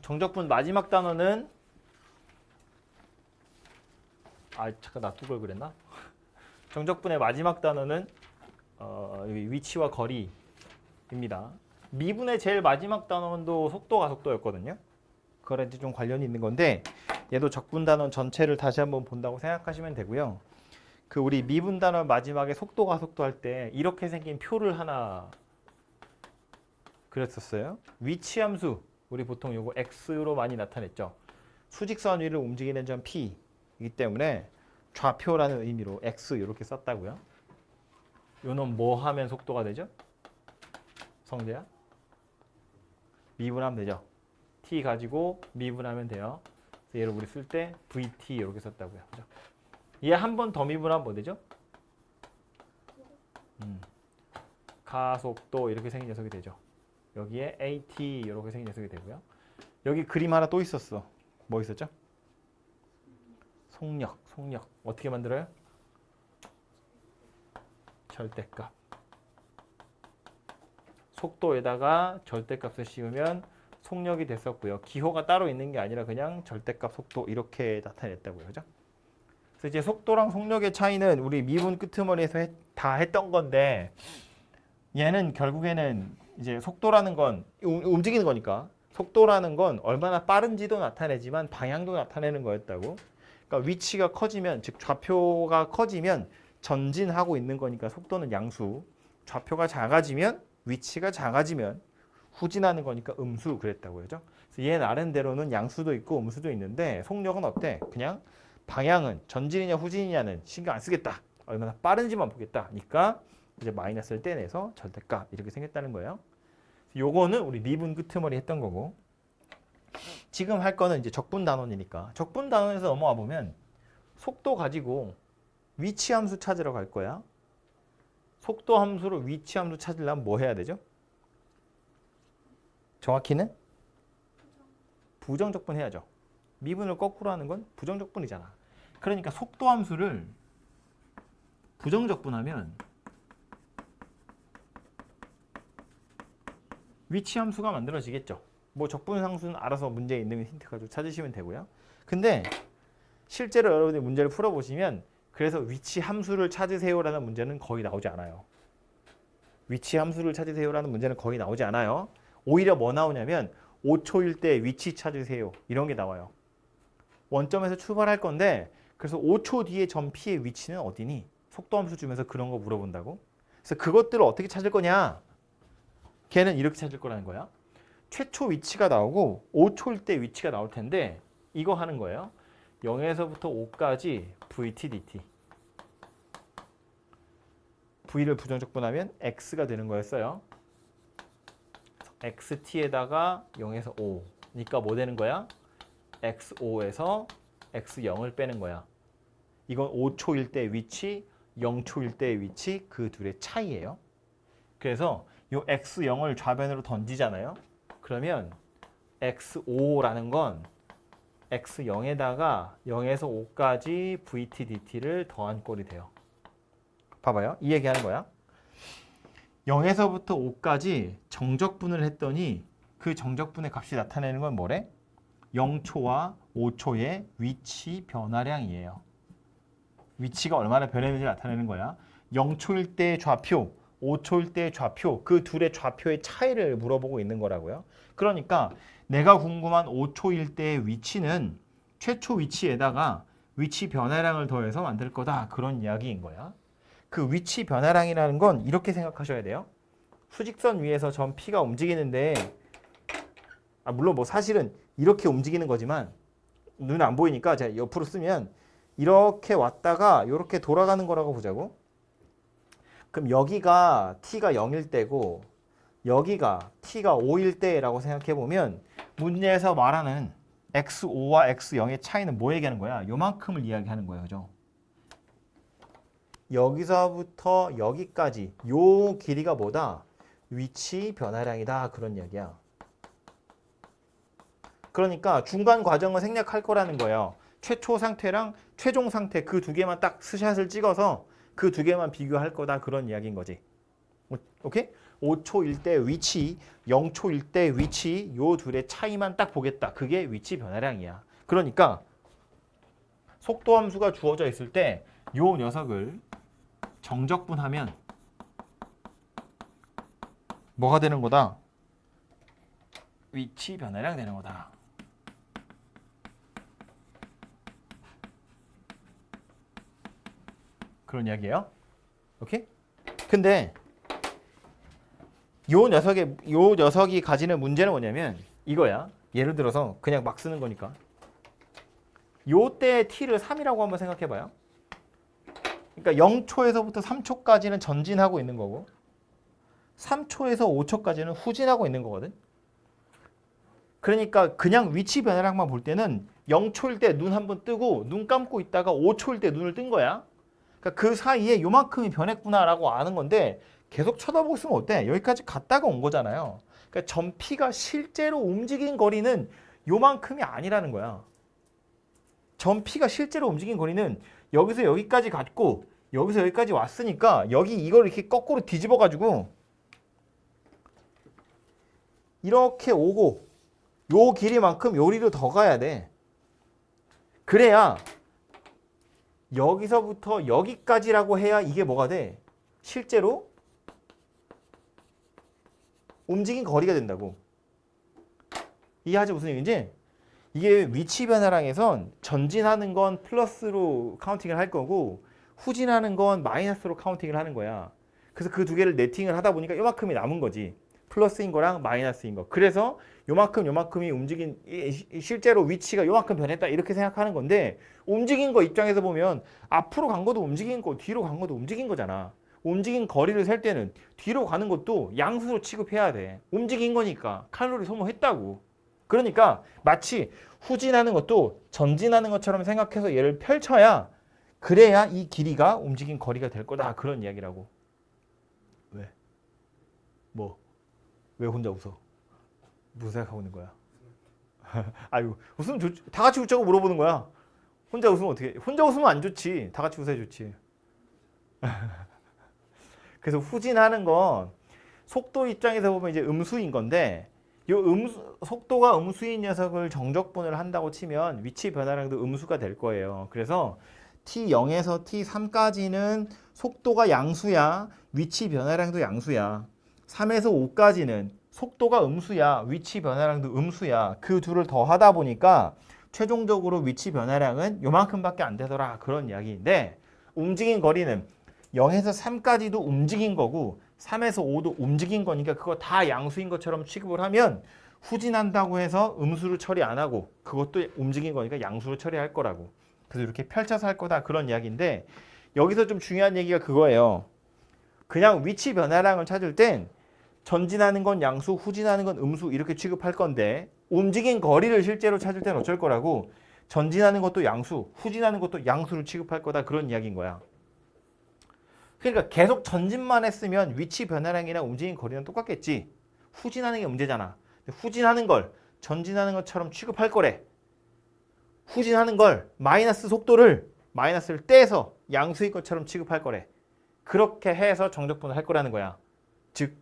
정적분 마지막 단어는 잠깐 놔둔 걸 그랬나? 정적분의 마지막 단어는 여기 위치와 거리입니다. 미분의 제일 마지막 단원도 속도가 속도였거든요. 그거랑 이제 좀 관련이 있는 건데 얘도 적분 단원 전체를 다시 한번 본다고 생각하시면 되고요. 그 우리 미분 단원 마지막에 속도가 속도할 때 이렇게 생긴 표를 하나 그랬었어요. 위치 함수 우리 보통 요거 x로 많이 나타냈죠. 수직선 위를 움직이는 점 p이기 때문에 좌표라는 의미로 x 이렇게 썼다고요. 요놈 뭐 하면 속도가 되죠? 성재야? 미분하면 되죠. t 가지고 미분하면 돼요. 그래서 얘를 우리 쓸 때 vt 이렇게 썼다고요. 그죠? 얘 한 번 더 미분하면 뭐 되죠? 가속도 이렇게 생긴 녀석이 되죠. 여기에 at 이렇게 생긴 녀석이 되고요. 여기 그림 하나 또 있었어. 뭐 있었죠? 속력. 어떻게 만들어요? 절대값. 속도에다가 절대값을 씌우면 속력이 됐었고요. 기호가 따로 있는 게 아니라 그냥 절대값 속도 이렇게 나타냈다고요. 그죠? 그래서 이제 속도랑 속력의 차이는 우리 미분 끄트머리에서 다 했던 건데 얘는 결국에는 이제 속도라는 건 움직이는 거니까 속도라는 건 얼마나 빠른지도 나타내지만 방향도 나타내는 거였다고. 그러니까 위치가 커지면 즉 좌표가 커지면 전진하고 있는 거니까 속도는 양수. 좌표가 작아지면 위치가 작아지면 후진하는 거니까 음수 그랬다고요. 그죠? 그래서 얘 나름대로는 양수도 있고 음수도 있는데 속력은 어때? 그냥 방향은 전진이냐 후진이냐는 신경 안 쓰겠다. 얼마나 빠른지만 보겠다니까 이제 마이너스를 떼내서 절대값 이렇게 생겼다는 거예요. 요거는 우리 미분 끄트머리 했던 거고 지금 할 거는 이제 적분 단원이니까 적분 단원에서 넘어와 보면 속도 가지고 위치 함수 찾으러 갈 거야. 속도 함수로 위치 함수 찾으려면 뭐 해야 되죠? 정확히는 부정적분 해야죠. 미분을 거꾸로 하는 건 부정적분이잖아. 그러니까 속도 함수를 부정적분하면 위치 함수가 만들어지겠죠. 뭐 적분 상수는 알아서 문제에 있는 힌트 가지고 찾으시면 되고요. 근데 실제로 여러분들이 문제를 풀어보시면 그래서 위치 함수를 찾으세요라는 문제는 거의 나오지 않아요. 위치 함수를 찾으세요라는 문제는 거의 나오지 않아요. 오히려 뭐 나오냐면 5초일 때 위치 찾으세요. 이런 게 나와요. 원점에서 출발할 건데 그래서 5초 뒤에 점 P의 위치는 어디니? 속도 함수 주면서 그런 거 물어본다고. 그래서 그것들을 어떻게 찾을 거냐? 걔는 이렇게 찾을 거라는 거야. 최초 위치가 나오고 5초일 때 위치가 나올 텐데 이거 하는 거예요. 0에서부터 5까지 VT, DT. V를 부정적분하면 X가 되는 거였어요. XT에다가 0에서 5. 그러니까 뭐 되는 거야? X5에서 X0을 빼는 거야. 이건 5초일 때 위치, 0초일 때의 위치 그 둘의 차이예요. 그래서 이 X0을 좌변으로 던지잖아요. 그러면 X5라는 건 X0에다가 0에서 5까지 VT, DT를 더한 꼴이 돼요. 봐봐요. 이 얘기하는 거야. 0에서부터 5까지 정적분을 했더니 그 정적분의 값이 나타내는 건 뭐래? 0초와 5초의 위치 변화량이에요. 위치가 얼마나 변했는지 나타내는 거야. 0초일 때의 좌표, 5초일 때의 좌표, 그 둘의 좌표의 차이를 물어보고 있는 거라고요. 그러니까 내가 궁금한 5초일 때의 위치는 최초 위치에다가 위치 변화량을 더해서 만들 거다. 그런 이야기인 거야. 그 위치 변화량이라는 건 이렇게 생각하셔야 돼요. 수직선 위에서 점 P가 움직이는데 물론 뭐 사실은 이렇게 움직이는 거지만 눈에 안 보이니까 제가 옆으로 쓰면 이렇게 왔다가 이렇게 돌아가는 거라고 보자고. 그럼 여기가 T가 0일 때고 여기가 T가 5일 때라고 생각해 보면 문제에서 말하는 X5와 X0의 차이는 뭐 얘기하는 거야? 요만큼을 이야기하는 거예요. 그죠? 여기서부터 여기까지 요 길이가 뭐다? 위치 변화량이다. 그런 이야기야. 그러니까 중간 과정을 생략할 거라는 거예요. 최초 상태랑 최종 상태 그 두 개만 딱 스샷을 찍어서 그 두 개만 비교할 거다. 그런 이야기인 거지. 오케이? 5초일 때 위치, 0초일 때 위치 요 둘의 차이만 딱 보겠다. 그게 위치 변화량이야. 그러니까 속도 함수가 주어져 있을 때 요 녀석을 정적분하면 뭐가 되는 거다? 위치 변화량 되는 거다. 그런 이야기예요. 오케이? 근데 요 녀석이 가지는 문제는 뭐냐면 이거야. 예를 들어서 그냥 막 쓰는 거니까. 요 때 t를 3이라고 한번 생각해 봐요. 그러니까 0초에서부터 3초까지는 전진하고 있는 거고 3초에서 5초까지는 후진하고 있는 거거든. 그러니까 그냥 위치 변화량만 볼 때는 0초일 때 눈 한번 뜨고 눈 감고 있다가 5초일 때 눈을 뜬 거야. 그러니까 그 사이에 요만큼이 변했구나라고 아는 건데 계속 쳐다보고 있으면 어때? 여기까지 갔다가 온 거잖아요. 그러니까 점 P가 실제로 움직인 거리는 요만큼이 아니라는 거야. 점 P가 실제로 움직인 거리는 여기서 여기까지 갔고 여기서 여기까지 왔으니까 여기 이걸 이렇게 거꾸로 뒤집어 가지고 이렇게 오고 요 길이만큼 요리로 더 가야 돼. 그래야 여기서부터 여기까지라고 해야 이게 뭐가 돼? 실제로 움직인 거리가 된다고. 이해하지 무슨 얘기인지? 이게 위치 변화량에선 전진하는 건 플러스로 카운팅을 할 거고 후진하는 건 마이너스로 카운팅을 하는 거야. 그래서 그 두 개를 네팅을 하다 보니까 요만큼이 남은 거지. 플러스인 거랑 마이너스인 거. 그래서 요만큼이 움직인 실제로 위치가 요만큼 변했다 이렇게 생각하는 건데 움직인 거 입장에서 보면 앞으로 간 것도 움직인 거 뒤로 간 것도 움직인 거잖아. 움직인 거리를 셀 때는 뒤로 가는 것도 양수로 취급해야 돼. 움직인 거니까 칼로리 소모했다고. 그러니까 마치 후진하는 것도 전진하는 것처럼 생각해서 얘를 펼쳐야 그래야 이 길이가 움직인 거리가 될 거다. 그런 이야기라고. 왜? 뭐? 왜 혼자 웃어? 무슨 생각하고 있는 거야? 아유, 웃으면 좋지. 다 같이 웃자고 물어보는 거야. 혼자 웃으면 어떻게? 혼자 웃으면 안 좋지. 다 같이 웃어야 좋지. 그래서 후진하는 건 속도 입장에서 보면 이제 음수인 건데 속도가 음수인 녀석을 정적분을 한다고 치면 위치 변화량도 음수가 될 거예요. 그래서 t0에서 t3까지는 속도가 양수야. 위치 변화량도 양수야. 3에서 5까지는 속도가 음수야. 위치 변화량도 음수야. 그 둘을 더 하다 보니까 최종적으로 위치 변화량은 요만큼밖에 안 되더라. 그런 이야기인데 움직인 거리는 0에서 3까지도 움직인 거고 3에서 5도 움직인 거니까 그거 다 양수인 것처럼 취급을 하면 후진한다고 해서 음수로 처리 안 하고 그것도 움직인 거니까 양수로 처리할 거라고. 그래서 이렇게 펼쳐서 할 거다 그런 이야기인데 여기서 좀 중요한 얘기가 그거예요. 그냥 위치 변화량을 찾을 땐 전진하는 건 양수, 후진하는 건 음수 이렇게 취급할 건데 움직인 거리를 실제로 찾을 땐 어쩔 거라고 전진하는 것도 양수, 후진하는 것도 양수로 취급할 거다 그런 이야기인 거야. 그러니까 계속 전진만 했으면 위치 변화량이나 움직인 거리는 똑같겠지. 후진하는 게 문제잖아. 후진하는 걸 전진하는 것처럼 취급할 거래. 후진하는 걸 마이너스 속도를 마이너스를 떼서 양수인 것처럼 취급할 거래. 그렇게 해서 정적분을 할 거라는 거야. 즉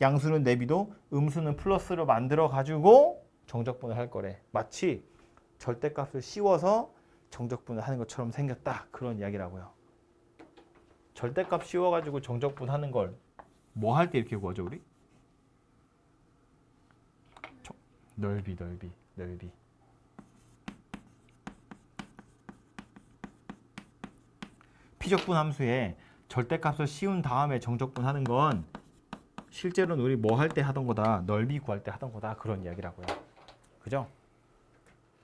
양수는 내비도 음수는 플러스로 만들어 가지고 정적분을 할 거래. 마치 절대값을 씌워서 정적분을 하는 것처럼 생겼다. 그런 이야기라고요. 절대값 씌워가지고 정적분 하는 걸 뭐 할 때 이렇게 구하죠 우리? 넓이. 피적분 함수에 절대값을 씌운 다음에 정적분 하는 건 실제로는 우리 뭐 할 때 하던 거다. 넓이 구할 때 하던 거다. 그런 이야기라고요. 그죠?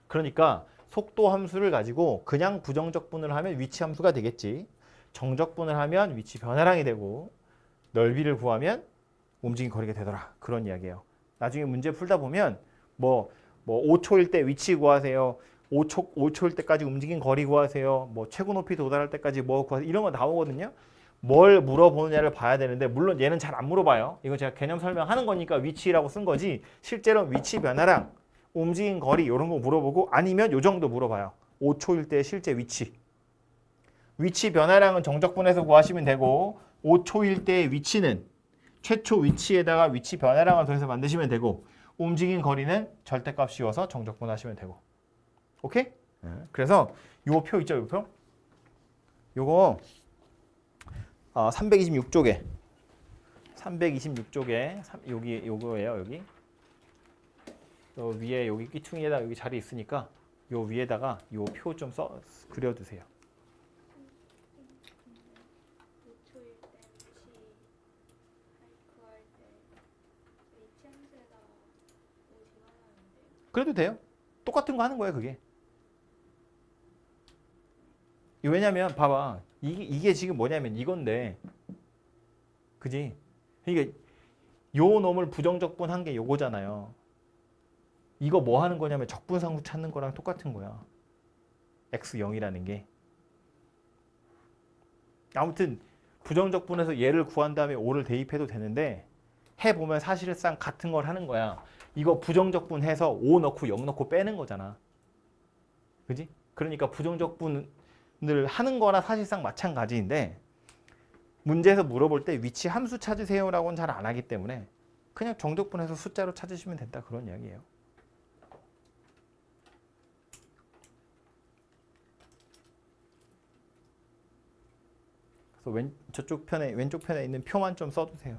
그러니까 속도 함수를 가지고 그냥 부정적분을 하면 위치 함수가 되겠지. 정적분을 하면 위치 변화량이 되고 넓이를 구하면 움직인 거리가 되더라. 그런 이야기예요. 나중에 문제 풀다 보면 뭐 5초일 때 위치 구하세요. 5초일 때까지 움직인 거리 구하세요. 뭐 최고 높이 도달할 때까지 뭐 구하세요. 이런 거 나오거든요. 뭘 물어보느냐를 봐야 되는데 물론 얘는 잘 안 물어봐요. 이거 제가 개념 설명하는 거니까 위치라고 쓴 거지 실제로 위치 변화량, 움직인 거리 이런 거 물어보고 아니면 요 정도 물어봐요. 5초일 때 실제 위치. 위치 변화량은 정적분해서 구하시면 되고 5초일 때의 위치는 최초 위치에다가 위치 변화량을 더해서 만드시면 되고 움직인 거리는 절대값 씌워서 정적분 하시면 되고. 오케이? 그래서 요 표 있죠, 요 표? 요거 326쪽에 여기 요거예요, 여기. 요 위에 여기 끼퉁이에다 여기 자리 있으니까 요 위에다가 요 표 좀 그려 두세요. 그래도 돼요. 똑같은 거 하는 거예요, 그게. 왜냐면 봐봐. 이게 지금 뭐냐면 이건데. 그지? 이게 요 놈을 부정적분 한 게 요거잖아요. 이거 뭐 하는 거냐면 적분상수 찾는 거랑 똑같은 거야. x0이라는 게. 아무튼 부정적분해서 얘를 구한 다음에 5를 대입해도 되는데 해보면 사실상 같은 걸 하는 거야. 이거 부정적분해서 5 넣고 0 넣고 빼는 거잖아. 그지? 그러니까 부정적분을 하는 거나 사실상 마찬가지인데 문제에서 물어볼 때 위치 함수 찾으세요라고는 잘 안 하기 때문에 그냥 정적분해서 숫자로 찾으시면 된다 그런 이야기예요. 그래서 왼쪽 편에 있는 표만 좀 써두세요.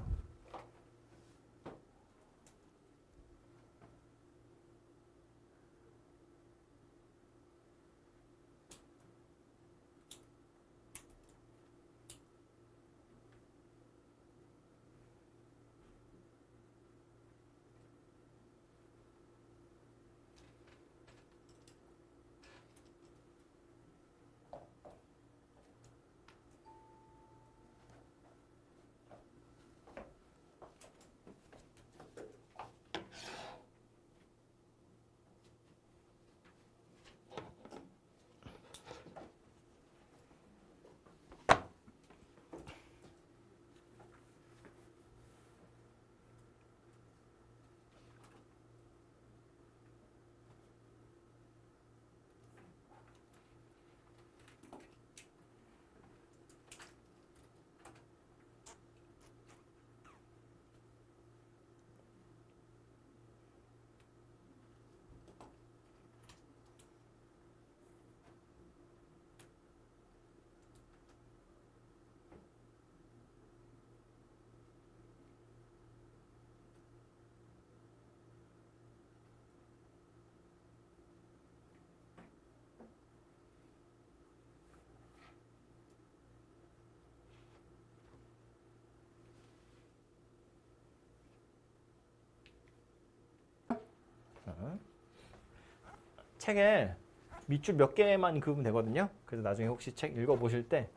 책에 밑줄 몇 개만 그으면 되거든요. 그래서 나중에 혹시 책 읽어보실 때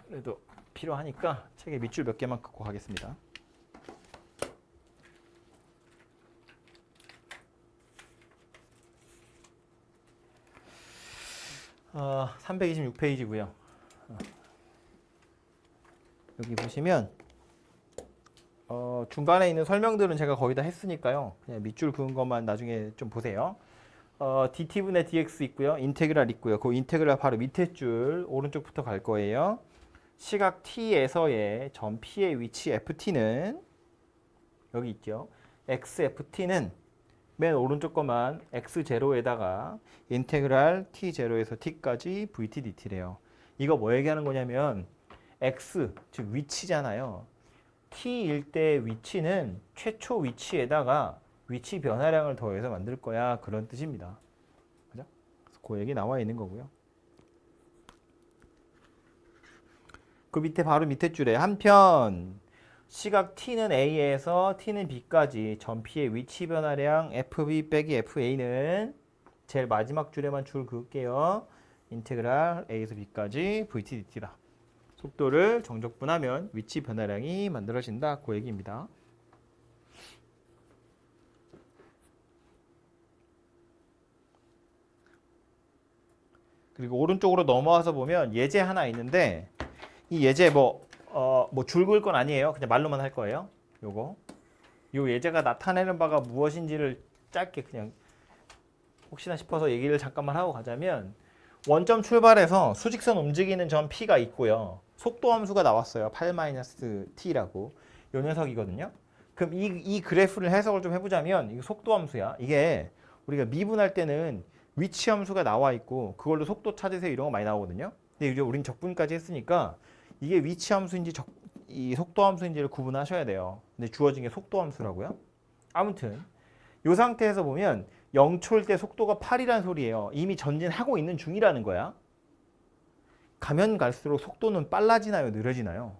그래도 필요하니까 책에 밑줄 몇 개만 긋고 가겠습니다. 326페이지고요. 여기 보시면 중간에 있는 설명들은 제가 거의 다 했으니까요. 그냥 밑줄 그은 것만 나중에 좀 보세요. dt분의 dx 있고요. 인테그랄 있고요. 그 인테그랄 바로 밑에 줄 오른쪽부터 갈 거예요. 시각 t에서의 점 p의 위치 ft는 여기 있죠. xft는 맨 오른쪽 것만 x0에다가 인테그랄 t0에서 t까지 vt dt래요. 이거 뭐 얘기하는 거냐면 x, 즉 위치잖아요. t일 때 위치는 최초 위치에다가 위치 변화량을 더해서 만들 거야. 그런 뜻입니다. 그죠? 그 얘기 나와 있는 거고요. 그 밑에 바로 밑에 줄에 한편 시각 t는 a에서 t는 b까지 점 p의 위치 변화량 fb 빼기 fa는 제일 마지막 줄에만 줄 그을게요. 인테그랄 a에서 b까지 vt dt다. 속도를 정적분하면 위치 변화량이 만들어진다. 그 얘기입니다. 그리고 오른쪽으로 넘어와서 보면 예제 하나 있는데 이 예제 뭐 줄 그을 건 아니에요. 그냥 말로만 할 거예요. 요 예제가 나타내는 바가 무엇인지를 짧게 그냥 혹시나 싶어서 얘기를 잠깐만 하고 가자면 원점 출발해서 수직선 움직이는 점 P가 있고요. 속도 함수가 나왔어요. 8-T라고. 요 녀석이거든요. 그럼 이 그래프를 해석을 좀 해보자면 이거 속도 함수야. 이게 우리가 미분할 때는 위치 함수가 나와 있고 그걸로 속도 찾으세요 이런 거 많이 나오거든요. 근데 이제 우린 적분까지 했으니까 이게 위치 함수인지 이 속도 함수인지를 구분하셔야 돼요. 근데 주어진 게 속도 함수라고요. 아무튼 이 상태에서 보면 0초일 때 속도가 8이라는 소리예요. 이미 전진하고 있는 중이라는 거야. 가면 갈수록 속도는 빨라지나요? 느려지나요?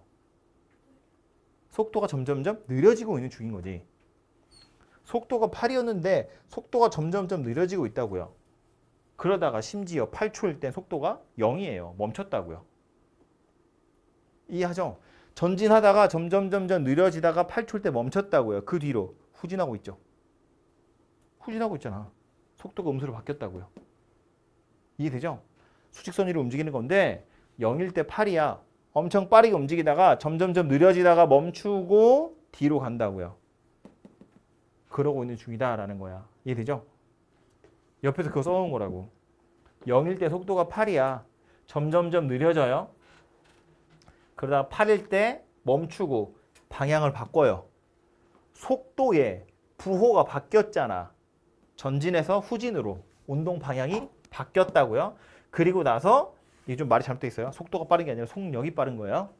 속도가 점점점 느려지고 있는 중인 거지. 속도가 8이었는데 속도가 점점점 느려지고 있다고요. 그러다가 심지어 8초일 땐 속도가 0이에요. 멈췄다고요. 이해하죠? 전진하다가 점점 느려지다가 8초일 때 멈췄다고요. 그 뒤로 후진하고 있죠. 후진하고 있잖아. 속도가 음수로 바뀌었다고요. 이해되죠? 수직선 위로 움직이는 건데 0일 때 8이야. 엄청 빠르게 움직이다가 점점점 느려지다가 멈추고 뒤로 간다고요. 그러고 있는 중이다라는 거야. 이해되죠? 옆에서 그거 써놓은 거라고. 0일 때 속도가 8이야. 점점점 느려져요. 그러다가 8일 때 멈추고 방향을 바꿔요. 속도의 부호가 바뀌었잖아. 전진에서 후진으로 운동 방향이 바뀌었다고요. 그리고 나서 이게 좀 말이 잘못돼 있어요. 속도가 빠른 게 아니라 속력이 빠른 거예요.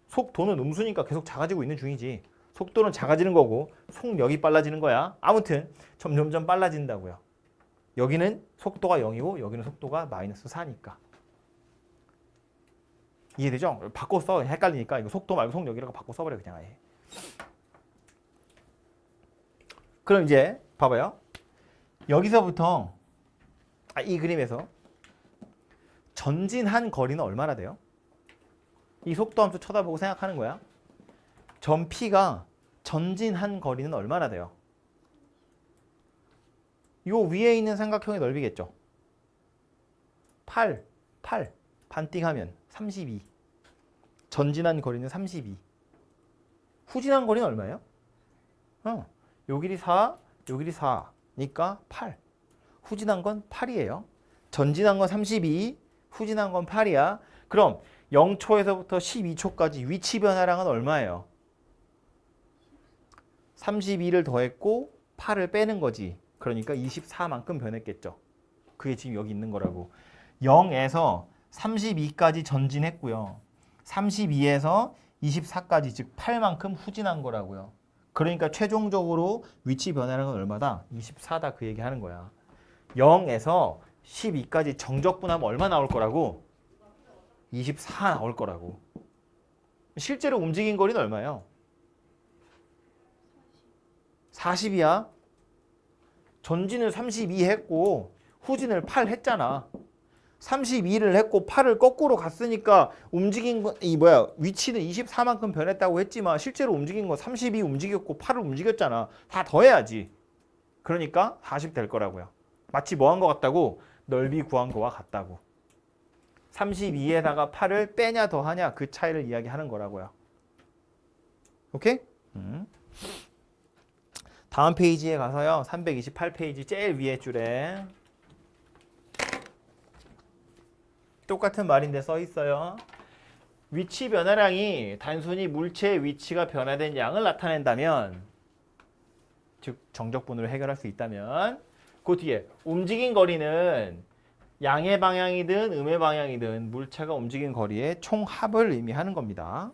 속도는 음수니까 계속 작아지고 있는 중이지. 속도는 작아지는 거고 속력이 빨라지는 거야. 아무튼 점점점 빨라진다고요. 여기는 속도가 0이고 여기는 속도가 마이너스 4니까. 이해되죠? 바꿔 써. 헷갈리니까 이거 속도 말고 속력이라고 바꿔 써버려 그냥 아예. 그럼 이제 봐봐요. 여기서부터 이 그림에서 전진한 거리는 얼마나 돼요? 이 속도 함수 쳐다보고 생각하는 거야. 점 P가 전진한 거리는 얼마나 돼요? 요 위에 있는 삼각형의 넓이겠죠. 8 반띵하면 32. 전진한 거리는 32. 후진한 거리는 얼마예요? 요 길이 4, 요 길이 4니까 8. 후진한 건 8이에요. 전진한 건 32, 후진한 건 8이야. 그럼 0초에서부터 12초까지 위치 변화량은 얼마예요? 32를 더했고 8을 빼는 거지. 그러니까 24만큼 변했겠죠. 그게 지금 여기 있는 거라고. 0에서 32까지 전진했고요. 32에서 24까지 즉 8만큼 후진한 거라고요. 그러니까 최종적으로 위치 변화량은 얼마다? 24다 그 얘기 하는 거야. 0에서 12까지 정적분하면 얼마 나올 거라고? 24 나올 거라고. 실제로 움직인 거리는 얼마예요? 40이야. 전진을 32 했고 후진을 8 했잖아. 32를 했고 8을 거꾸로 갔으니까 움직인 거, 위치는 24만큼 변했다고 했지만 실제로 움직인 건 32 움직였고 8을 움직였잖아. 다 더해야지. 그러니까 40 될 거라고요. 마치 뭐 한 거 같다고? 넓이 구한 거와 같다고. 32에다가 8을 빼냐 더하냐 그 차이를 이야기하는 거라고요. 오케이? 다음 페이지에 가서요. 328페이지 제일 위에 줄에 똑같은 말인데 써 있어요. 위치 변화량이 단순히 물체의 위치가 변화된 양을 나타낸다면, 즉 정적분으로 해결할 수 있다면, 그 뒤에 움직인 거리는 양의 방향이든 음의 방향이든 물체가 움직인 거리의 총합을 의미하는 겁니다.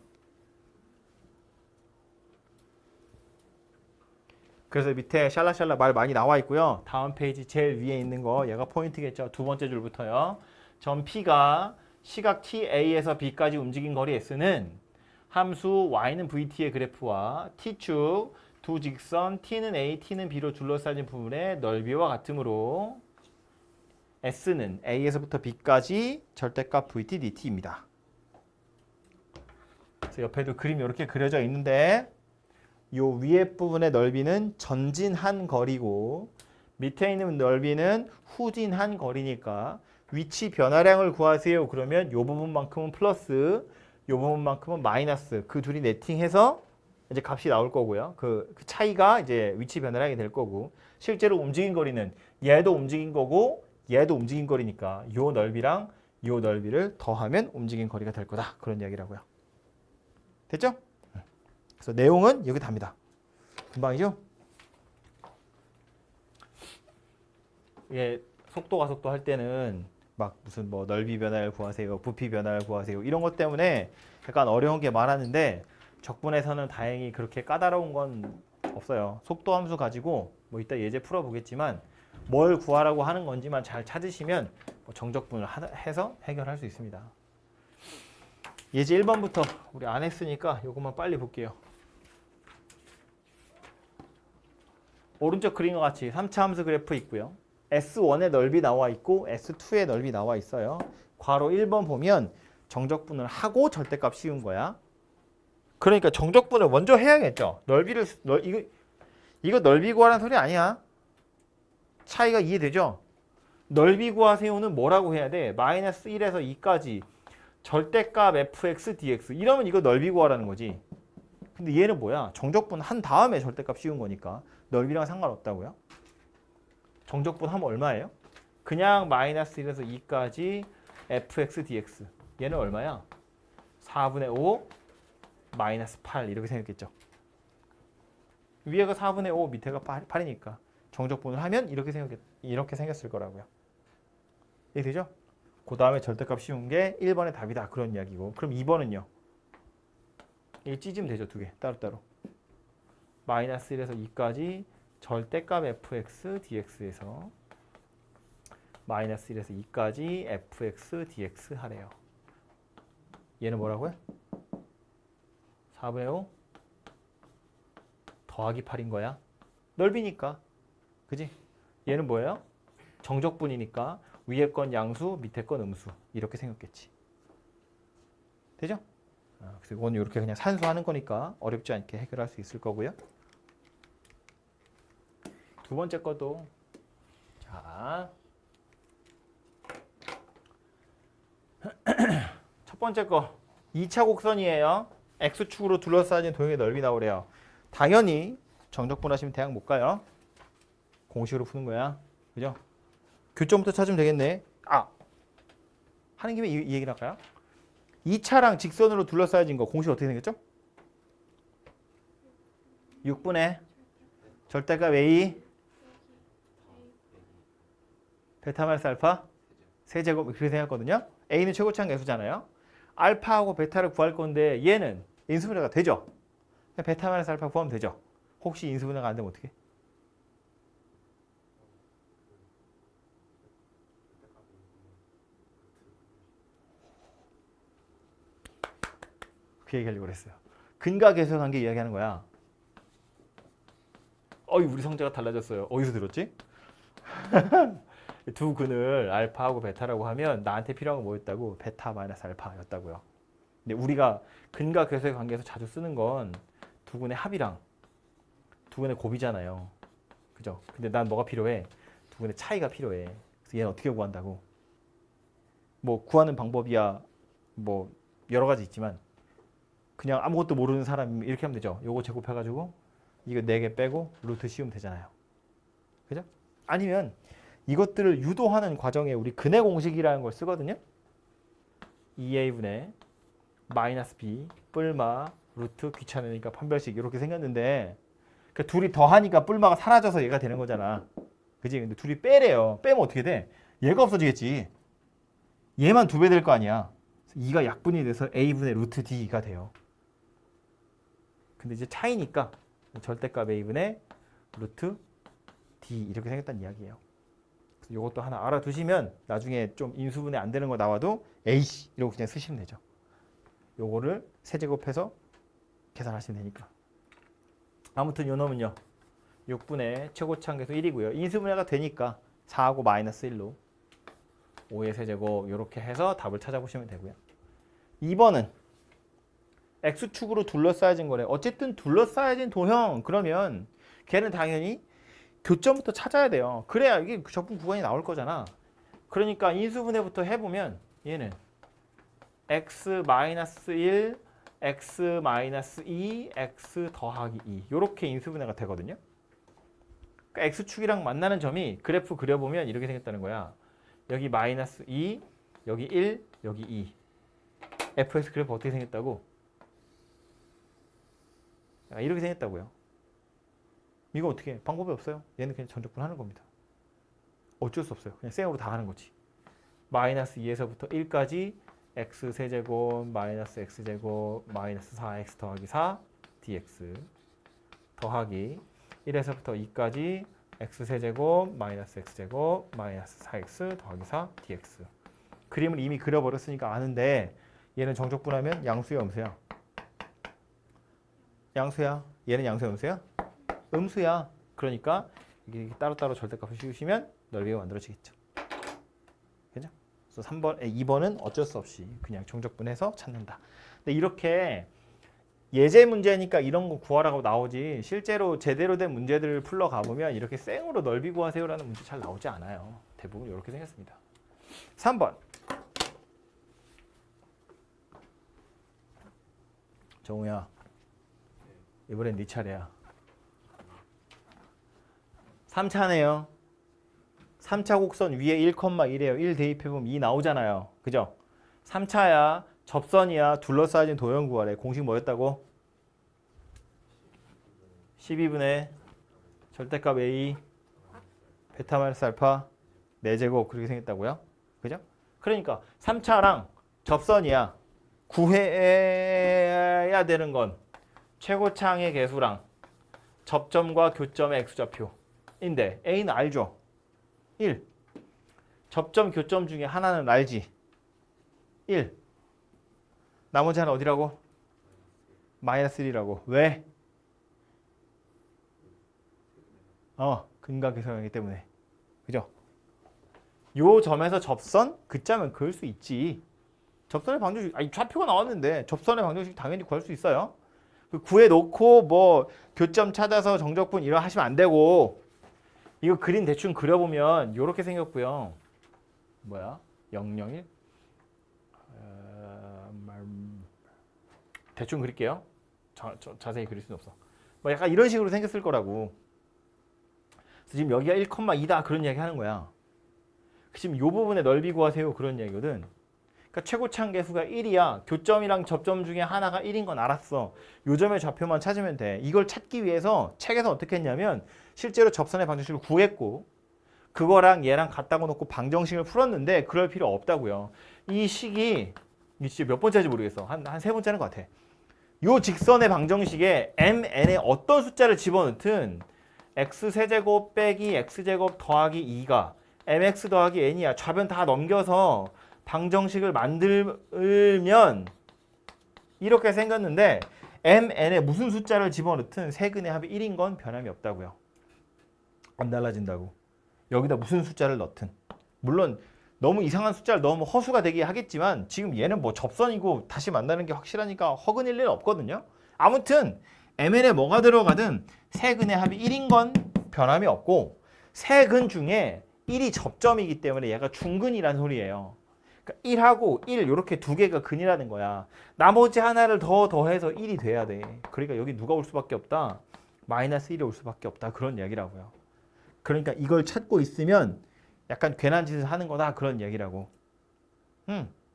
그래서 밑에 샬라샬라 말 많이 나와 있고요. 다음 페이지 제일 위에 있는 거 얘가 포인트겠죠. 두 번째 줄부터요. 점 P가 시각 TA에서 B까지 움직인 거리 S는 함수 Y는 VT의 그래프와 T축 두 직선 T는 A, T는 B로 둘러싸인 부분의 넓이와 같으므로 S는 A에서부터 B까지 절대값 VT DT입니다. 그래서 옆에도 그림이 이렇게 그려져 있는데 요 위에 부분의 넓이는 전진한 거리고 밑에 있는 넓이는 후진한 거리니까 위치 변화량을 구하세요. 그러면 요 부분만큼은 플러스, 요 부분만큼은 마이너스. 그 둘이 네팅해서 이제 값이 나올 거고요. 그 차이가 이제 위치 변화량이 될 거고 실제로 움직인 거리는 얘도 움직인 거고 얘도 움직인 거리니까 요 넓이랑 요 넓이를 더하면 움직인 거리가 될 거다. 그런 이야기라고요. 됐죠? 그래서 내용은 여기 답니다. 금방이죠? 이게 속도 가속도 할 때는 막 무슨 뭐 넓이 변화를 구하세요, 부피 변화를 구하세요 이런 것 때문에 약간 어려운 게 많았는데 적분에서는 다행히 그렇게 까다로운 건 없어요. 속도 함수 가지고 뭐 이따 예제 풀어보겠지만 뭘 구하라고 하는 건지만 잘 찾으시면 뭐 정적분을 해서 해결할 수 있습니다. 예제 1번부터 우리 안 했으니까 이것만 빨리 볼게요. 오른쪽 그림과 같이 3차 함수 그래프 있고요. S1의 넓이 나와 있고 S2의 넓이 나와 있어요. 괄호 1번 보면 정적분을 하고 절대값 씌운 거야. 그러니까 정적분을 먼저 해야겠죠. 이거 넓이 구하라는 소리 아니야. 차이가 이해되죠? 넓이 구하세요는 뭐라고 해야 돼? 마이너스 1에서 2까지 절대값 fx dx 이러면 이거 넓이 구하라는 거지. 근데 얘는 뭐야? 정적분 한 다음에 절대값 씌운 거니까 넓이랑 상관없다고요? 정적분 하면 얼마예요? 그냥 마이너스 1에서 2까지 fx dx 얘는 얼마야? 4분의 5 마이너스 8 이렇게 생겼겠죠. 위에가 4분의 5 밑에가 8이니까 정적분을 하면 이렇게 생겼을 거라고요. 이해되죠? 그 다음에 절대값 씌운 게 1번의 답이다 그런 이야기고. 그럼 2번은요? 이게 찢으면 되죠. 두 개 따로따로. 마이너스 1에서 2까지 절대값 fx dx에서 마이너스 1에서 2까지 fx dx 하래요. 얘는 뭐라고요? 4분의 5 더하기 8인 거야. 넓이니까. 그지? 얘는 뭐예요? 정적분이니까 위에 건 양수, 밑에 건 음수. 이렇게 생겼겠지. 되죠? 그래서 이건 이렇게 그냥 산수하는 거니까 어렵지 않게 해결할 수 있을 거고요. 두 번째 것도 자 첫 번째 거 2차 곡선이에요. X축으로 둘러싸인 도형의 넓이 나오래요. 당연히 정적분 하시면 대학 못 가요. 공식으로 푸는 거야. 그죠? 교점부터 찾으면 되겠네. 하는 김에 이 얘기를 할까요? 2차랑 직선으로 둘러싸여진 거 공식 어떻게 생겼죠? 6분의 절대값 A 베타 마이너스 알파 세제곱 이렇게 생겼거든요. A는 최고차항 계수잖아요. 알파하고 베타를 구할 건데 얘는 인수분해가 되죠. 베타 마이너스 알파 구하면 되죠. 혹시 인수분해가 안 되면 어떻게? 그 얘기하려고 그랬어요. 근과 계수 관계 이야기하는 거야. 우리 성자가 달라졌어요. 어디서 들었지? 두 근을 알파하고 베타라고 하면 나한테 필요한 건 뭐였다고? 베타 마이너스 알파였다고요. 근데 우리가 근과 계수의 관계에서 자주 쓰는 건 두 근의 합이랑 두 근의 곱이잖아요. 그죠? 근데 난 뭐가 필요해? 두 근의 차이가 필요해. 그래서 얘는 어떻게 구한다고? 뭐 구하는 방법이야 뭐 여러 가지 있지만 그냥 아무것도 모르는 사람이 이렇게 하면 되죠. 요거 제곱해가지고 이거 4개 빼고 루트 씌우면 되잖아요. 그죠? 아니면 이것들을 유도하는 과정에 우리 근의 공식이라는 걸 쓰거든요. 2a분의 마이너스 b 뿔마 루트 귀찮으니까 판별식 이렇게 생겼는데 그러니까 둘이 더하니까 뿔마가 사라져서 얘가 되는 거잖아. 그지? 근데 둘이 빼래요. 빼면 어떻게 돼? 얘가 없어지겠지. 얘만 2배 될 거 아니야. 2가 약분이 돼서 a분의 루트 d가 돼요. 근데 이제 차이니까 절대값 a분의 루트 d 이렇게 생겼다는 이야기예요. 그래서 이것도 하나 알아두시면 나중에 좀 인수분해 안 되는 거 나와도 a씨 이러고 그냥 쓰시면 되죠. 요거를 세제곱해서 계산하시면 되니까. 아무튼 요 놈은요. 6분의 최고차항 계수 1이고요. 인수분해가 되니까 4하고 마이너스 1로 5의 세제곱 이렇게 해서 답을 찾아보시면 되고요. 2번은 X축으로 둘러싸여진 거래. 어쨌든 둘러싸여진 도형 그러면 걔는 당연히 교점부터 찾아야 돼요. 그래야 이게 적분 구간이 나올 거잖아. 그러니까 인수분해부터 해보면 얘는 x-1, x-2, x 더하기 2 이렇게 인수분해가 되거든요. 그러니까 X축이랑 만나는 점이 그래프 그려보면 이렇게 생겼다는 거야. 여기 마이너스 2, 여기 1, 여기 2. fx 그래프 어떻게 생겼다고? 이렇게 생겼다고요. 이거 어떻게 해? 방법이 없어요. 얘는 그냥 전적분 하는 겁니다. 어쩔 수 없어요. 그냥 쌩으로 다 하는 거지. 마이너스 2에서부터 1까지 x 세제곱 마이너스 x제곱 마이너스 4x 더하기 4 dx 더하기 1에서부터 2까지 x 세제곱 마이너스 x제곱 마이너스 4x 더하기 4 dx. 그림을 이미 그려버렸으니까 아는데 얘는 정적분하면 양수야 음수야? 양수야. 얘는 양수야 음수야? 음수야. 그러니까 이게 따로따로 절대값을 씌우시면 넓이가 만들어지겠죠. 그죠? 그래서 2번은 어쩔 수 없이 그냥 정적분해서 찾는다. 근데 이렇게 예제 문제니까 이런 거 구하라고 나오지 실제로 제대로 된 문제들을 풀러 가보면 이렇게 쌩으로 넓이 구하세요라는 문제 잘 나오지 않아요. 대부분 이렇게 생겼습니다. 3번. 정우야. 이번엔 네 차례야. 3차네요. 3차 곡선 위에 1,1이에요. 1 대입해보면 2 나오잖아요. 그죠? 3차야. 접선이야. 둘러싸여진 도형 구하래. 공식 뭐였다고? 12분의 절대값 A 베타 마이너스 알파 4제곱 그렇게 생겼다고요? 그죠? 그러니까 3차랑 접선이야. 구해야 되는 건 최고창의 개수랑 접점과 교점의 x좌표인데 A는 알죠? 1. 접점, 교점 중에 하나는 알지? 1. 나머지 하나 어디라고? 마이너스 1이라고. 왜? 근각계성이기 때문에. 그죠? 요 점에서 접선? 그자면 그을 수 있지. 접선의 방정식, 좌표가 나왔는데 접선의 방정식 당연히 구할 수 있어요. 구해놓고 뭐 교점 찾아서 정적분 이런 하시면 안 되고 이거 그림 대충 그려보면 이렇게 생겼고요. 뭐야? 001? 대충 그릴게요. 자세히 그릴 수는 없어. 뭐 약간 이런 식으로 생겼을 거라고. 그래서 지금 여기가 1,2다 그런 이야기 하는 거야. 지금 이 부분의 넓이 구하세요 그런 이야기거든. 그러니까 최고창 개수가 1이야. 교점이랑 접점 중에 하나가 1인 건 알았어. 요 점의 좌표만 찾으면 돼. 이걸 찾기 위해서 책에서 어떻게 했냐면 실제로 접선의 방정식을 구했고 그거랑 얘랑 갖다가 놓고 방정식을 풀었는데 그럴 필요 없다고요. 이 식이 진짜 몇 번째인지 모르겠어. 한 세 번째인 것 같아. 요 직선의 방정식에 mn에 어떤 숫자를 집어넣든 x세제곱 빼기 x제곱 더하기 2가 mx 더하기 n이야. 좌변 다 넘겨서 방정식을 만들면 이렇게 생겼는데 mn에 무슨 숫자를 집어넣든 세근의 합이 1인 건 변함이 없다고요. 안 달라진다고. 여기다 무슨 숫자를 넣든. 물론 너무 이상한 숫자를 넣으면 허수가 되게 하겠지만 지금 얘는 뭐 접선이고 다시 만나는 게 확실하니까 허근일 일은 없거든요. 아무튼 mn에 뭐가 들어가든 세근의 합이 1인 건 변함이 없고 세근 중에 1이 접점이기 때문에 얘가 중근이란 소리예요. 그러니까 1하고 1 이렇게 두 개가 근이라는 거야. 나머지 하나를 더해서 1이 돼야 돼. 그러니까 여기 누가 올 수밖에 없다? 마이너스 1이 올 수밖에 없다. 그런 이야기라고요. 그러니까 이걸 찾고 있으면 약간 괜한 짓을 하는 거다. 그런 이야기라고.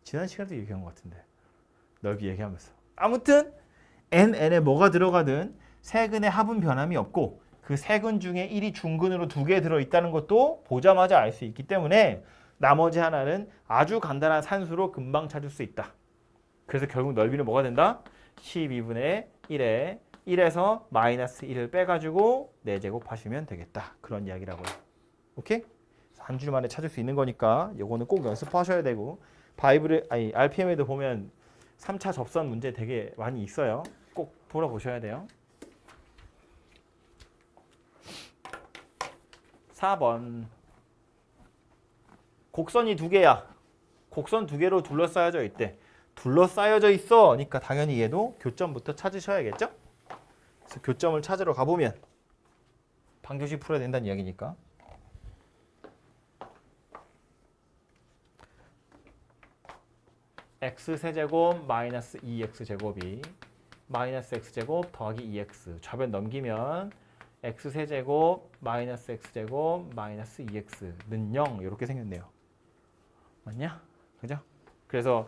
지난 시간에도 얘기한 것 같은데. 넓이 얘기하면서. 아무튼 n에 뭐가 들어가든 세근의 합은 변함이 없고 그 세근 중에 1이 중근으로 두 개 들어있다는 것도 보자마자 알 수 있기 때문에 나머지 하나는 아주 간단한 산수로 금방 찾을 수 있다. 그래서 결국 넓이는 뭐가 된다? 12분의 1에 1에서 마이너스 1을 빼가지고 4제곱 하시면 되겠다. 그런 이야기라고요. 오케이? 한 줄 만에 찾을 수 있는 거니까 요거는 꼭 연습하셔야 되고 RPM에도 보면 3차 접선 문제 되게 많이 있어요. 꼭 풀어보셔야 돼요. 4번. 곡선이 두 개야. 곡선 두 개로 둘러싸여져 있대. 둘러싸여져 있어. 그러니까 당연히 얘도 교점부터 찾으셔야겠죠? 그래서 교점을 찾으러 가보면 방정식 풀어야 된다는 이야기니까. x세제곱 마이너스 2x제곱이 마이너스 x제곱 더하기 2x 좌변 넘기면 x세제곱 마이너스 x제곱 마이너스 2x는 0 이렇게 생겼네요. 맞냐? 그죠? 그래서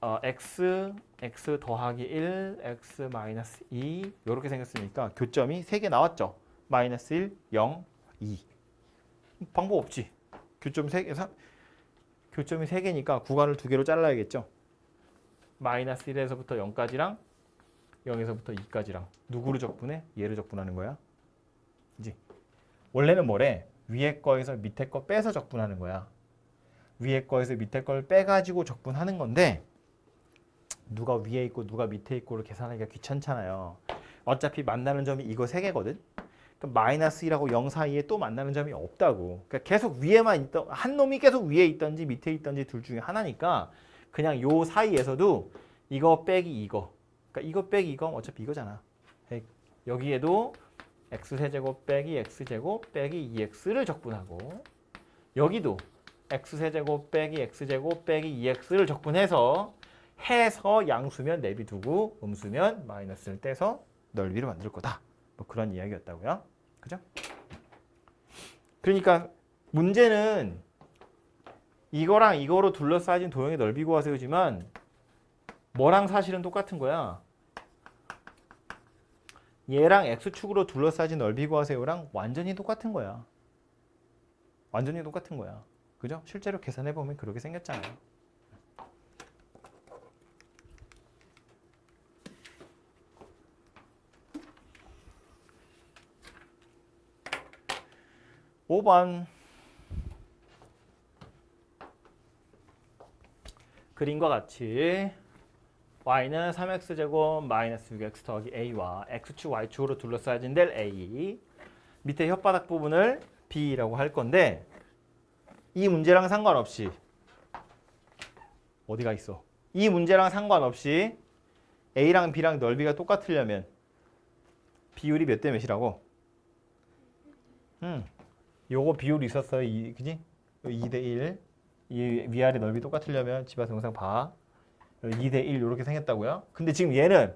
x 더하기 1, x 마이너스 2 이렇게 생겼으니까 교점이 3개 나왔죠. 마이너스 1, 0, 2. 방법 없지. 교점이 3개니까 구간을 2개로 잘라야겠죠. 마이너스 1에서부터 0까지랑 0에서부터 2까지랑 누구를 적분해? 얘를 적분하는 거야. 그지? 원래는 뭐래? 위에 거에서 밑에 거 빼서 적분하는 거야. 위에 거에서 밑에 걸 빼가지고 적분하는 건데 누가 위에 있고 누가 밑에 있고를 계산하기가 귀찮잖아요. 어차피 만나는 점이 이거 3개거든. 그러니까 마이너스 1하고 0 사이에 또 만나는 점이 없다고. 그러니까 계속 위에만 있던 한 놈이 계속 위에 있던지 밑에 있던지 둘 중에 하나니까 그냥 요 사이에서도 이거 빼기 이거. 그러니까 이거 빼기 이거 어차피 이거잖아. 여기에도 x세제곱 빼기 x제곱 빼기 2x를 적분하고 여기도 x세제곱 빼기 x제곱 빼기 2x를 적분해서 양수면 내비두고 음수면 마이너스를 떼서 넓이를 만들 거다. 뭐 그런 이야기였다고요. 그죠? 그러니까 문제는 이거랑 이거로 둘러싸진 도형의 넓이 구하세요지만 뭐랑 사실은 똑같은 거야. 얘랑 x축으로 둘러싸진 넓이 구하세요랑 완전히 똑같은 거야. 완전히 똑같은 거야. 그죠? 실제로 계산해보면 그렇게 생겼잖아요. (5번) 그림과 같이 y는 3x제곱 마이너스 6x 더하기 a와 x축, y축으로 둘러싸여진 델 a 밑에 혓바닥 부분을 b라고 할 건데 이 문제랑 상관없이 어디가 있어? 이 문제랑 상관없이 a랑 b랑 넓이가 똑같으려면 비율이 몇 대 몇이라고? 요거 비율이 있었어요. 그지? 2대 1. 이 위아래 넓이 똑같으려면 집에서 영상 봐. 2대 1 이렇게 생겼다고요. 근데 지금 얘는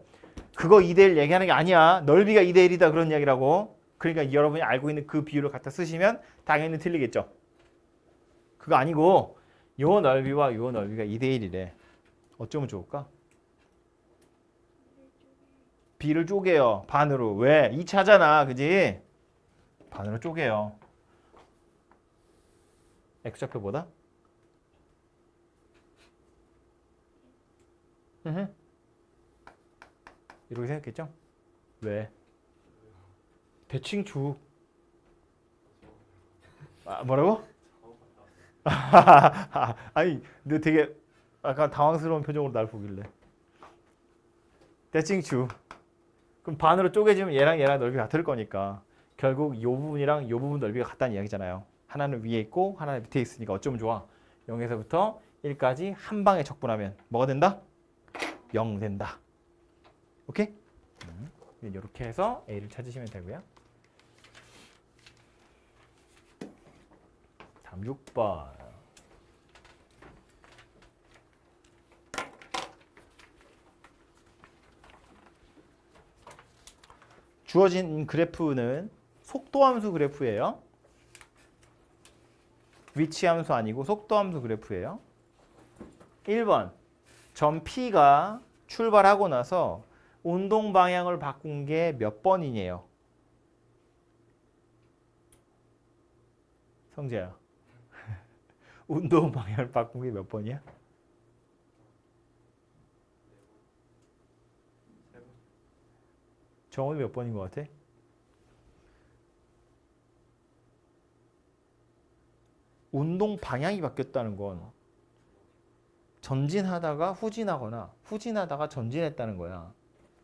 그거 2대 1 얘기하는 게 아니야. 넓이가 2대 1이다 그런 이야기라고. 그러니까 여러분이 알고 있는 그 비율을 갖다 쓰시면 당연히 틀리겠죠. 그거 아니고 요 넓이와 요 넓이가 2대 1이래. 어쩌면 좋을까? b를 쪼개요. 반으로. 왜? 2차잖아. 그지? 반으로 쪼개요. x좌표보다? 이렇게 생겼겠죠? 왜? 대칭축. 뭐라고? 아니, 너 되게 약간 당황스러운 표정으로 날 보길래. 대칭축. 그럼 반으로 쪼개지면 얘랑 넓이가 같을 거니까 결국 이 부분이랑 이 부분 넓이가 같다는 이야기잖아요. 하나는 위에 있고 하나는 밑에 있으니까 어쩌면 좋아. 0에서부터 1까지 한 방에 적분하면 뭐가 된다? 0 된다. 오케이? 이렇게 해서 A를 찾으시면 되고요. 6번. 주어진 그래프는 속도함수 그래프예요. 위치함수 아니고 속도함수 그래프예요. 1번. 점 P가 출발하고 나서 운동 방향을 바꾼 게 몇 번이에요? 성재야. 운동 방향을 바꾼 게 몇 번이야? 정원이 몇 번인 것 같아? 운동 방향이 바뀌었다는 건 전진하다가 후진하거나 후진하다가 전진했다는 거야.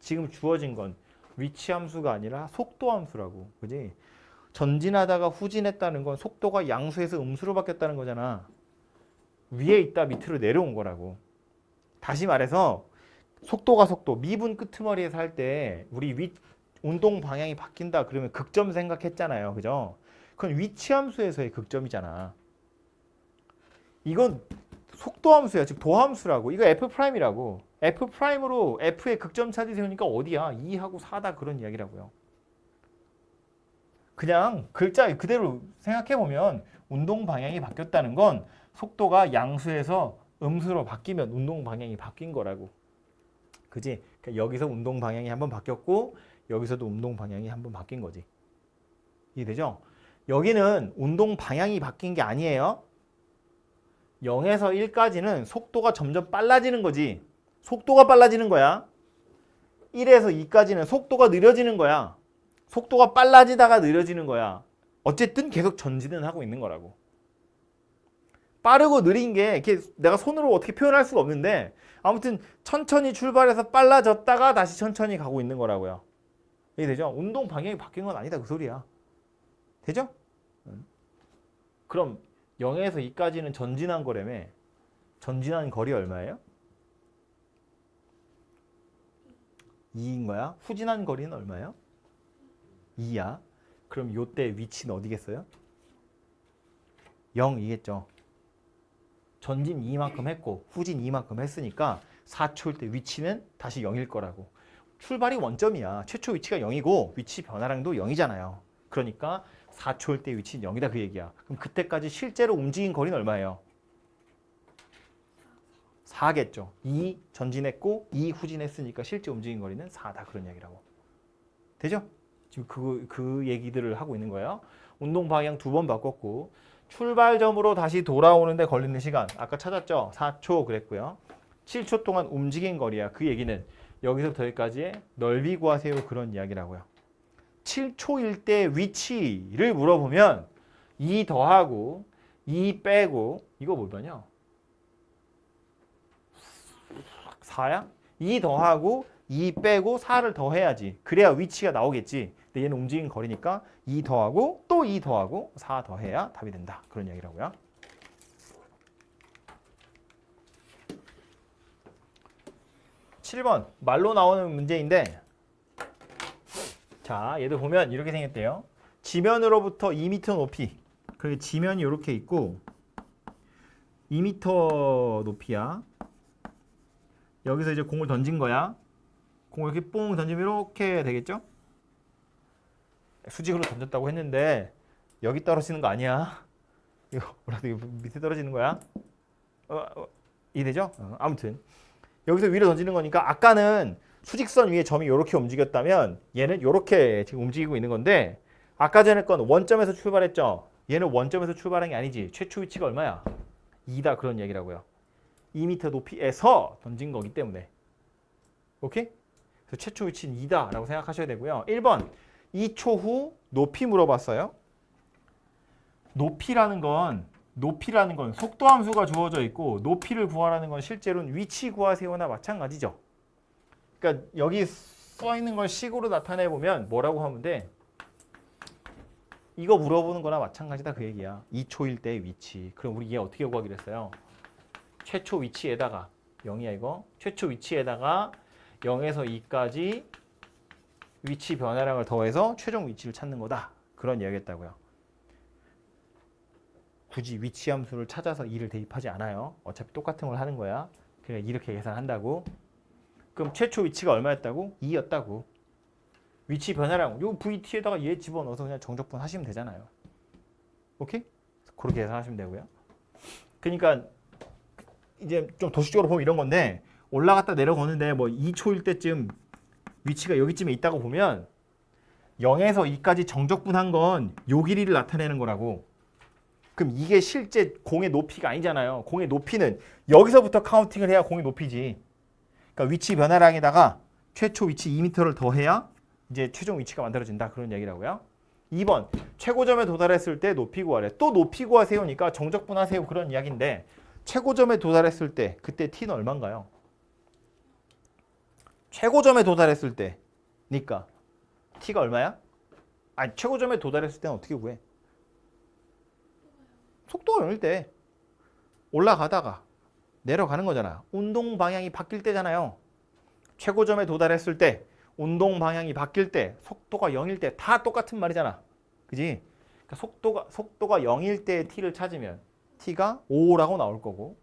지금 주어진 건 위치함수가 아니라 속도함수라고. 그지? 전진하다가 후진했다는 건 속도가 양수에서 음수로 바뀌었다는 거잖아. 위에 있다 밑으로 내려온 거라고. 다시 말해서 속도가 속도, 미분 끄트머리에서 할 때 우리 운동 방향이 바뀐다 그러면 극점 생각했잖아요. 그죠? 그건 위치함수에서의 극점이잖아. 이건 속도함수야. 즉 도함수라고. 이거 F'이라고. F'으로 F의 극점 찾으세요니까 어디야? 2하고 4다 그런 이야기라고요. 그냥 글자 그대로 생각해보면 운동 방향이 바뀌었다는 건 속도가 양수에서 음수로 바뀌면 운동 방향이 바뀐 거라고. 그지? 그러니까 여기서 운동 방향이 한번 바뀌었고 여기서도 운동 방향이 한번 바뀐 거지. 이해되죠? 여기는 운동 방향이 바뀐 게 아니에요. 0에서 1까지는 속도가 점점 빨라지는 거지. 속도가 빨라지는 거야. 1에서 2까지는 속도가 느려지는 거야. 속도가 빨라지다가 느려지는 거야. 어쨌든 계속 전진은 하고 있는 거라고. 빠르고 느린 게 이렇게 내가 손으로 어떻게 표현할 수가 없는데 아무튼 천천히 출발해서 빨라졌다가 다시 천천히 가고 있는 거라고요. 이해되죠? 운동 방향이 바뀐 건 아니다 그 소리야. 되죠? 그럼 0에서 2까지는 전진한 거라며. 전진한 거리 얼마예요? 2인 거야. 후진한 거리는 얼마예요? 2야. 그럼 요때 위치는 어디겠어요? 0이겠죠. 전진 2만큼 했고 후진 2만큼 했으니까 4초일 때 위치는 다시 0일 거라고. 출발이 원점이야. 최초 위치가 0이고 위치 변화량도 0이잖아요. 그러니까 4초일 때 위치는 0이다 그 얘기야. 그럼 그때까지 실제로 움직인 거리는 얼마예요? 4겠죠. 2 전진했고 2 후진했으니까 실제 움직인 거리는 4다 그런 얘기라고. 되죠? 지금 그 얘기들을 하고 있는 거예요. 운동 방향 2번 바꿨고 출발점으로 다시 돌아오는데 걸리는 시간 아까 찾았죠? 4초 그랬고요. 7초 동안 움직인 거리야. 그 얘기는 여기서부터 여기까지의 넓이 구하세요 그런 이야기라고요. 7초일 때 위치를 물어보면 2 더하고 2 빼고 이거 뭐냐? 4야? 2 더하고 2 빼고 4를 더해야지. 그래야 위치가 나오겠지. 근데 얘는 움직인 거리니까 2 더하고 또 2 더하고 4 더해야 답이 된다. 그런 이야기라고요. (7번) 말로 나오는 문제인데 자 얘들 보면 이렇게 생겼대요. 지면으로부터 2m 높이. 그리고 지면이 이렇게 있고 2m 높이야. 여기서 이제 공을 던진 거야. 공을 이렇게 뽕 던지면 이렇게 되겠죠? 수직으로 던졌다고 했는데 여기 떨어지는 거 아니야. 이거 뭐라도 밑에 떨어지는 거야. 이해되죠? 아무튼 여기서 위로 던지는 거니까 아까는 수직선 위에 점이 이렇게 움직였다면 얘는 이렇게 지금 움직이고 있는 건데 아까 전에 건 원점에서 출발했죠. 얘는 원점에서 출발한 게 아니지. 최초 위치가 얼마야? 2다 그런 얘기라고요. 2m 높이에서 던진 거기 때문에. 오케이? 그래서 최초 위치는 2다 라고 생각하셔야 되고요. 1번 2초 후 높이 물어봤어요. 높이라는 건 속도 함수가 주어져 있고 높이를 구하라는 건 실제로는 위치 구하세요나 마찬가지죠. 그러니까 여기 써 있는 걸 식으로 나타내 보면 뭐라고 하면 돼? 이거 물어보는 거나 마찬가지다 그 얘기야. 2초일 때 위치. 그럼 우리 얘 어떻게 구하기로 했어요? 최초 위치에다가 0이야 이거. 최초 위치에다가 0에서 2까지 위치 변화량을 더해서 최종 위치를 찾는 거다. 그런 이야기였다고요. 굳이 위치 함수를 찾아서 2를 대입하지 않아요. 어차피 똑같은 걸 하는 거야. 그냥 이렇게 계산한다고. 그럼 최초 위치가 얼마였다고? 2였다고. 위치 변화량 요 VT에다가 얘 집어넣어서 그냥 정적분 하시면 되잖아요. 오케이? 그렇게 계산하시면 되고요. 그러니까 이제 좀 도식적으로 보면 이런 건데 올라갔다 내려가는데 뭐 2초일 때쯤 위치가 여기쯤에 있다고 보면 0에서 2까지 정적분한 건 요 길이를 나타내는 거라고. 그럼 이게 실제 공의 높이가 아니잖아요. 공의 높이는 여기서부터 카운팅을 해야 공의 높이지. 그러니까 위치 변화량에다가 최초 위치 2m를 더해야 이제 최종 위치가 만들어진다. 그런 얘기라고요. 2번 최고점에 도달했을 때 높이 구하래. 또 높이 구하세요니까 정적분하세요 그런 이야기인데 최고점에 도달했을 때 그때 t는 얼마인가요? 최고점에 도달했을 때니까 t가 얼마야? 아니 최고점에 도달했을 때는 어떻게 구해? 속도가 0일 때 올라가다가 내려가는 거잖아. 운동 방향이 바뀔 때잖아요. 최고점에 도달했을 때 운동 방향이 바뀔 때 속도가 0일 때 다 똑같은 말이잖아. 그지? 그러니까 속도가 0일 때 t를 찾으면 t가 5라고 나올 거고.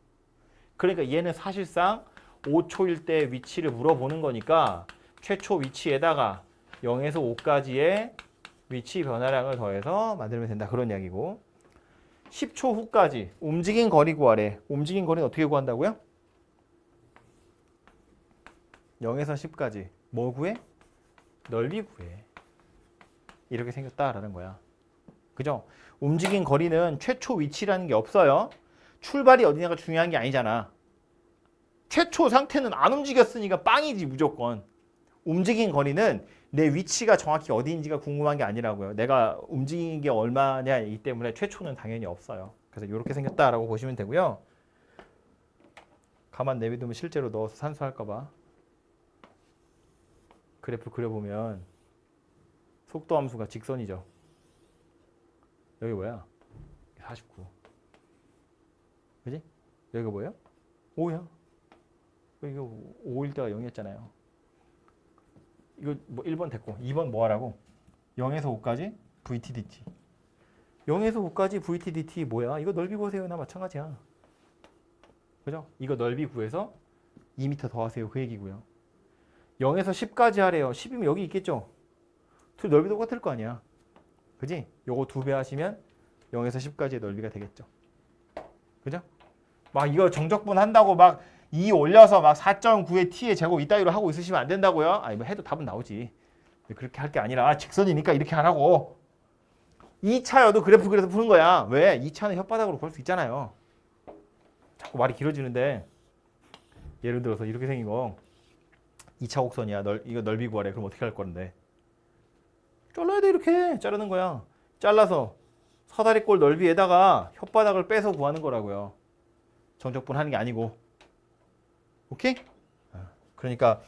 그러니까 얘는 사실상 5초일 때 위치를 물어보는 거니까 최초 위치에다가 0에서 5까지의 위치 변화량을 더해서 만들면 된다. 그런 이야기고. 10초 후까지 움직인 거리 구하래. 움직인 거리는 어떻게 구한다고요? 0에서 10까지 뭐 구해? 넓이 구해. 이렇게 생겼다라는 거야. 그죠? 움직인 거리는 최초 위치라는 게 없어요. 출발이 어디냐가 중요한 게 아니잖아. 최초 상태는 안 움직였으니까 빵이지 무조건. 움직인 거리는 내 위치가 정확히 어디인지가 궁금한 게 아니라고요. 내가 움직인 게 얼마냐이기 때문에 최초는 당연히 없어요. 그래서 이렇게 생겼다라고 보시면 되고요. 가만 내비두면 실제로 넣어서 산수할까 봐. 그래프 그려보면 속도 함수가 직선이죠. 여기 뭐야? 49. 그지? 여기가 뭐예요? 5야. 이거 5일 때가 0이었잖아요. 이거 뭐 1번 됐고 2번 뭐 하라고? 0에서 5까지 VTDT. 0에서 5까지 VTDT 뭐야? 이거 넓이 구하세요나 마찬가지야. 그죠? 이거 넓이 구해서 2m 더하세요. 그 얘기고요. 0에서 10까지 하래요. 10이면 여기 있겠죠? 둘 넓이 똑같을 거 아니야. 그지? 요거 2배 하시면 0에서 10까지의 넓이가 되겠죠. 그죠? 막 이거 정적분 한다고 막 2 올려서 막 4.9의 t의 제곱 이따위로 하고 있으시면 안 된다고요? 아니 뭐 해도 답은 나오지. 그렇게 할 게 아니라 직선이니까 이렇게 하라고. 2차여도 그래프 그래서 푸는 거야. 왜? 2차는 혓바닥으로 걸 수 있잖아요. 자꾸 말이 길어지는데 예를 들어서 이렇게 생긴 거 2차 곡선이야. 이거 넓이 구하래. 그럼 어떻게 할 건데? 잘라야 돼. 이렇게 자르는 거야. 잘라서 사다리꼴 넓이에다가 혓바닥을 빼서 구하는 거라고요. 정적분 하는 게 아니고. 오케이? 그러니까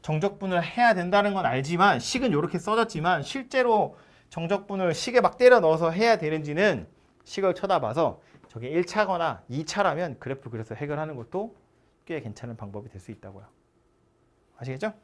정적분을 해야 된다는 건 알지만 식은 이렇게 써졌지만 실제로 정적분을 식에 막 때려 넣어서 해야 되는지는 식을 쳐다봐서 저게 1차거나 2차라면 그래프 그려서 해결하는 것도 꽤 괜찮은 방법이 될 수 있다고요. 아시겠죠?